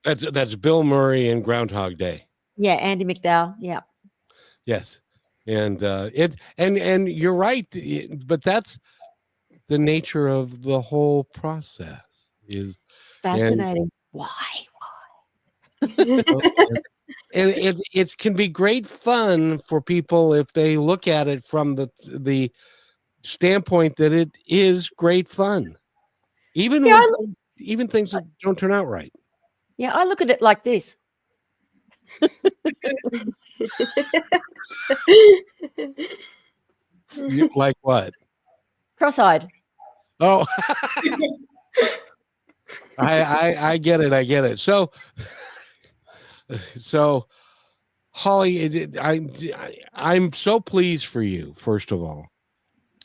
That's Bill Murray in Groundhog Day. Yeah, Andy McDowell. Yeah. Yes. And and you're right, but that's the nature of the whole process. Is Fascinating. Why? And it can be great fun for people if they look at it from the standpoint that it is great fun, even even things that don't turn out right. Yeah, I look at it like this. Like what? Cross-eyed. Oh, I get it. I get it. So Holly, I'm so pleased for you. First of all,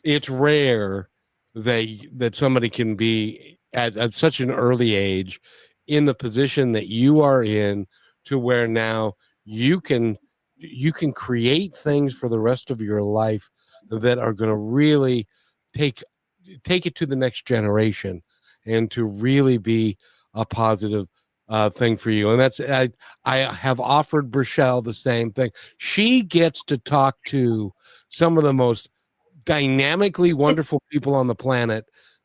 it's rare that somebody can be at such an early age in the position that you are in, to where now you can create things for the rest of your life that are going to really take it to the next generation, and to really be a positive thing for you. And that's I have offered Michele the same thing. She gets to talk to some of the most dynamically wonderful people on the planet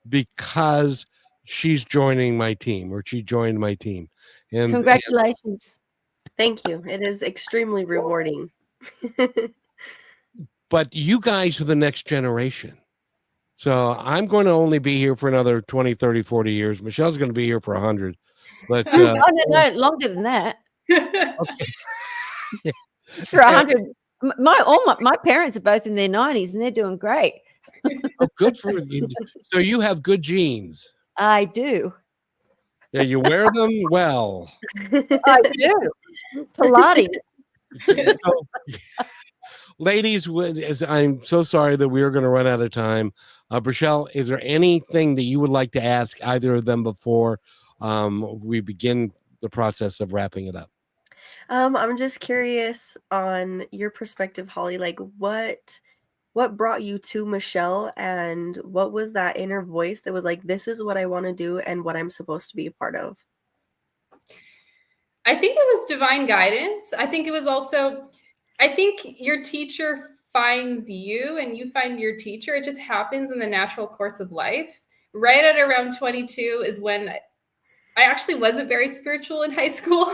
because she's joining my team, or she joined my team. And Congratulations. Thank you. It is extremely rewarding. But you guys are the next generation. So I'm going to only be here for another 20, 30, 40 years. Michelle's going to be here for 100. But no, longer than that. Okay. For 100. My parents are both in their 90s and they're doing great. Oh, good for you. So you have good genes. I do. Yeah, you wear them well. I do. Pilates. So, ladies, I'm so sorry that we are going to run out of time. Michele, is there anything that you would like to ask either of them before we begin the process of wrapping it up? I'm just curious on your perspective, Holly. Like, what brought you to Michele, and what was that inner voice that was like, this is what I want to do and what I'm supposed to be a part of? I think it was divine guidance. I think it was also, I think your teacher finds you and you find your teacher. It just happens in the natural course of life. Right at around 22 is when I actually wasn't very spiritual in high school.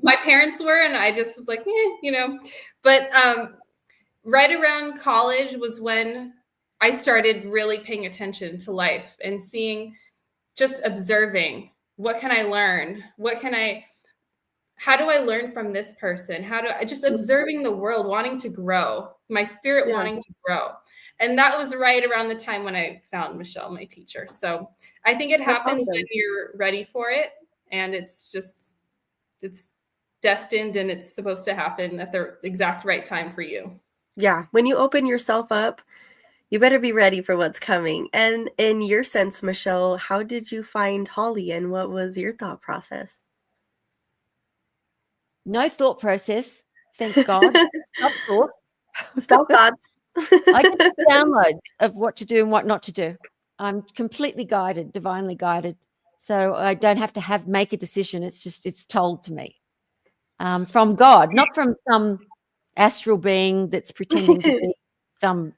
My parents were, and I just was like, But right around college was when I started really paying attention to life and seeing, just observing, what can I learn? How do I learn from this person? Just observing the world, wanting to grow, my spirit wanting to grow. And that was right around the time when I found Michele, my teacher. So I think it happens when you're ready for it. And it's destined, and it's supposed to happen at the exact right time for you. Yeah. When you open yourself up, you better be ready for what's coming. And in your sense, Michele, how did you find Holly, and what was your thought process? No thought process. Thank God. Stop thought. Stop thoughts. I get a download of what to do and what not to do. I'm completely guided, divinely guided. So I don't have to make a decision. It's told to me from God, not from some astral being that's pretending to be some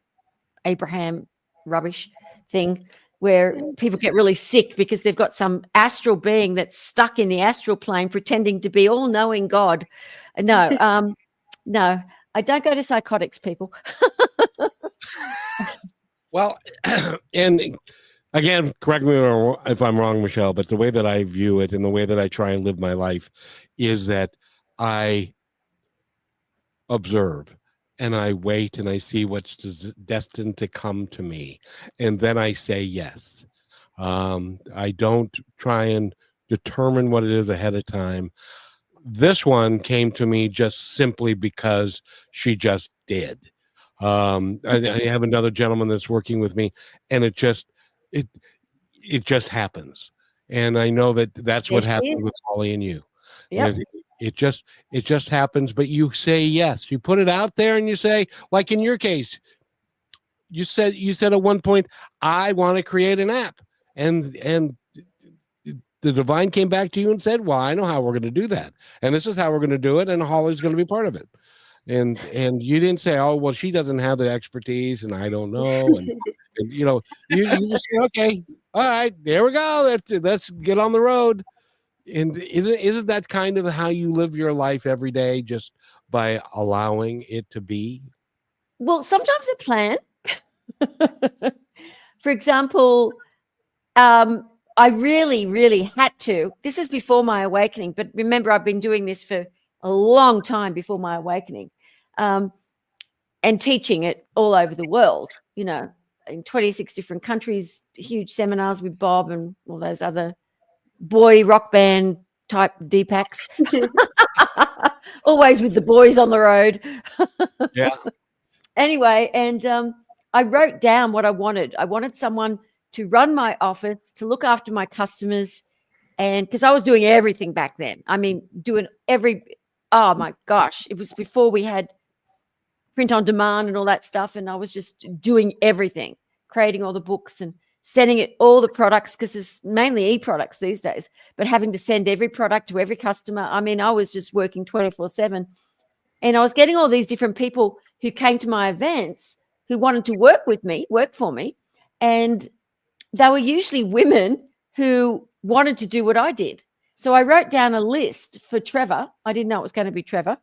Abraham rubbish thing where people get really sick because they've got some astral being that's stuck in the astral plane pretending to be all-knowing God. No, no, I don't go to psychotics, people. Well, and again, correct me if I'm wrong, Michele, but the way that I view it and the way that I try and live my life is that I observe and I wait and I see what's destined to come to me. And then I say yes. I don't try and determine what it is ahead of time. This one came to me just simply because she just did. I have another gentleman that's working with me, and it just happens. And I know that's what happened with Holly and you. Yep. It just happens, but you say yes. You put it out there and you say, like in your case, you said at one point, I want to create an app. And the divine came back to you and said, well, I know how we're going to do that. And this is how we're going to do it. And Holly's going to be part of it. And you didn't say, oh, well, she doesn't have the expertise and I don't know. And you just say, okay, all right, there we go. Let's get on the road. And isn't that kind of how you live your life every day, just by allowing it to be? Well, sometimes I plan. For example, I really, really had to. This is before my awakening, but remember, I've been doing this for a long time before my awakening, and teaching it all over the world, in 26 different countries, huge seminars with Bob and all those other boy rock band type Deepaks. Always with the boys on the road. Yeah. Anyway, and I wrote down what I wanted. I wanted someone to run my office, to look after my customers, and because I was doing everything back then. I mean, oh my gosh, it was before we had print on demand and all that stuff, and I was just doing everything, creating all the books and sending it all the products, because it's mainly e-products these days, but having to send every product to every customer. I mean, I was just working 24/7, and I was getting all these different people who came to my events who wanted to work for me, and they were usually women who wanted to do what I did. So I wrote down a list for Trevor. I didn't know it was going to be Trevor,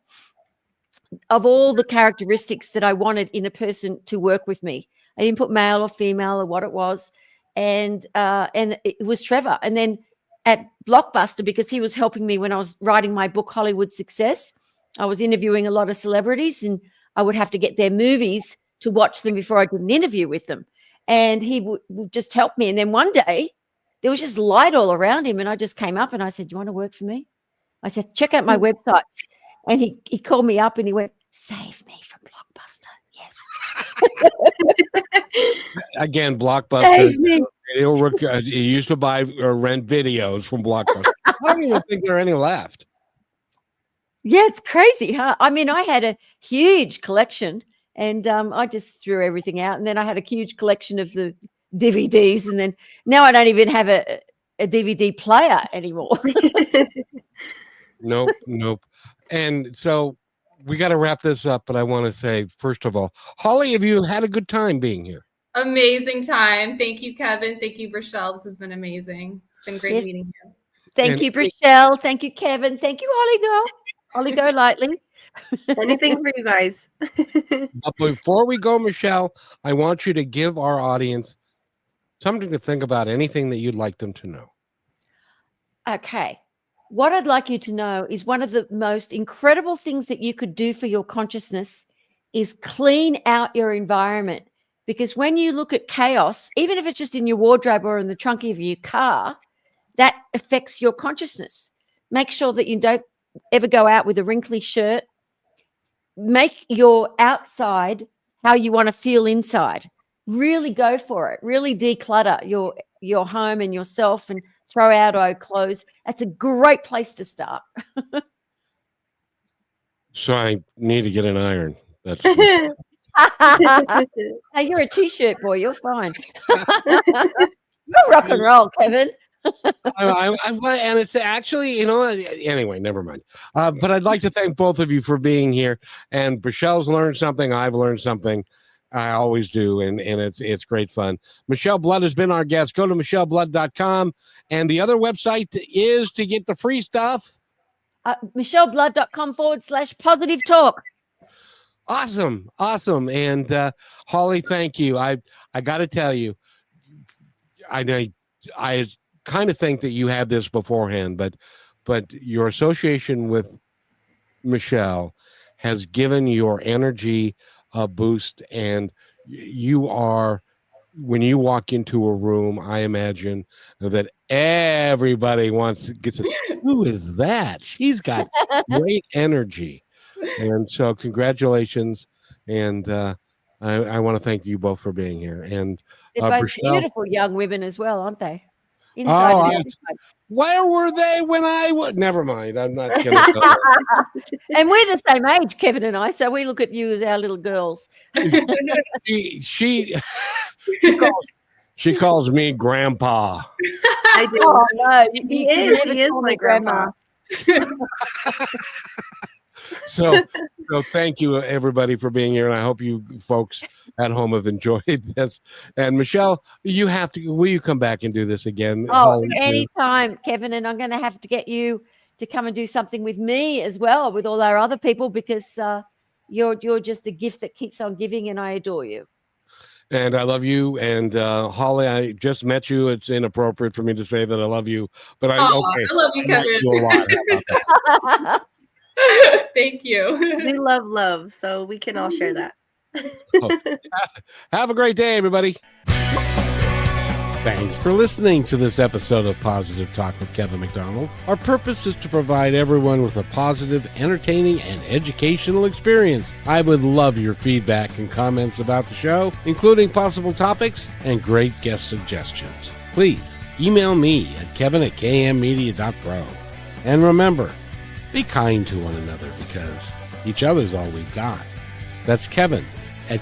of all the characteristics that I wanted in a person to work with me. I didn't put male or female or what it was. And it was Trevor. And then at Blockbuster, because he was helping me when I was writing my book, Hollywood Success, I was interviewing a lot of celebrities, and I would have to get their movies to watch them before I did an interview with them. And he would just help me. And then one day there was just light all around him. And I just came up and I said, do you want to work for me? I said, check out my websites. And he called me up and he went, save me from Blockbuster. Again, That Blockbuster. is me. You used to buy or rent videos from Blockbuster. I don't even think there are any left. Yeah, it's crazy, huh? I mean, I had a huge collection, and I just threw everything out. And then I had a huge collection of the DVDs, and then now I don't even have a DVD player anymore. Nope. And so we got to wrap this up, but I want to say, first of all, Holly, have you had a good time being here? Amazing time. Thank you, Kevin. Thank you, Rochelle. This has been amazing. It's been great Yes. meeting you. Thank And- you, Michelle. Thank you, Kevin. Thank you, Holly Girl. Holly Go Lightly. Anything for you guys. But before we go, Michelle, I want you to give our audience something to think about, anything that you'd like them to know. Okay. What I'd like you to know is one of the most incredible things that you could do for your consciousness is clean out your environment. Because when you look at chaos, even if it's just in your wardrobe or in the trunk of your car, that affects your consciousness. Make sure that you don't ever go out with a wrinkly shirt. Make your outside how you want to feel inside. Really go for it. Really declutter your home and yourself and throw out old clothes. That's a great place to start. So I need to get an iron. That's Now, you're a t-shirt boy. You're fine. You're rock and roll, Kevin. and it's actually, anyway, never mind. But I'd like to thank both of you for being here. And Michelle's learned something. I've learned something. I always do. And it's great fun. Michele Blood has been our guest. Go to micheleblood.com. And the other website is to get the free stuff. micheleblood.com/positive talk. Awesome. And Holly, thank you. I got to tell you, I kind of think that you had this beforehand, but your association with Michele has given your energy a boost, and you are, when you walk into a room, I imagine that everybody wants to get to, who is that? She's got great energy. And so congratulations. And I want to thank you both for being here. And They're both Michele, beautiful young women as well, aren't they? Inside and outside. where were they when I was? Never mind. I'm not going to. And we're the same age, Kevin and I, so we look at you as our little girls. She calls me grandpa. I do. Oh no, He is. He is my grandma. So thank you everybody for being here, and I hope you folks at home have enjoyed this. And Michele, will you come back and do this again? Oh, Holly, anytime, Kevin, and I'm going to have to get you to come and do something with me as well, with all our other people, because you're just a gift that keeps on giving, and I adore you. And I love you. And Holly, I just met you. It's inappropriate for me to say that I love you, but I love you, I like Kevin. you a lot. How about that? Thank you. We love, so we can all share that. Have a great day, everybody. Thanks for listening to this episode of Positive Talk with Kevin McDonald. Our purpose is to provide everyone with a positive, entertaining, and educational experience. I would love your feedback and comments about the show, including possible topics and great guest suggestions. Please email me at kevin@kmmedia.pro. And remember, be kind to one another, because each other's all we've got. That's Kevin at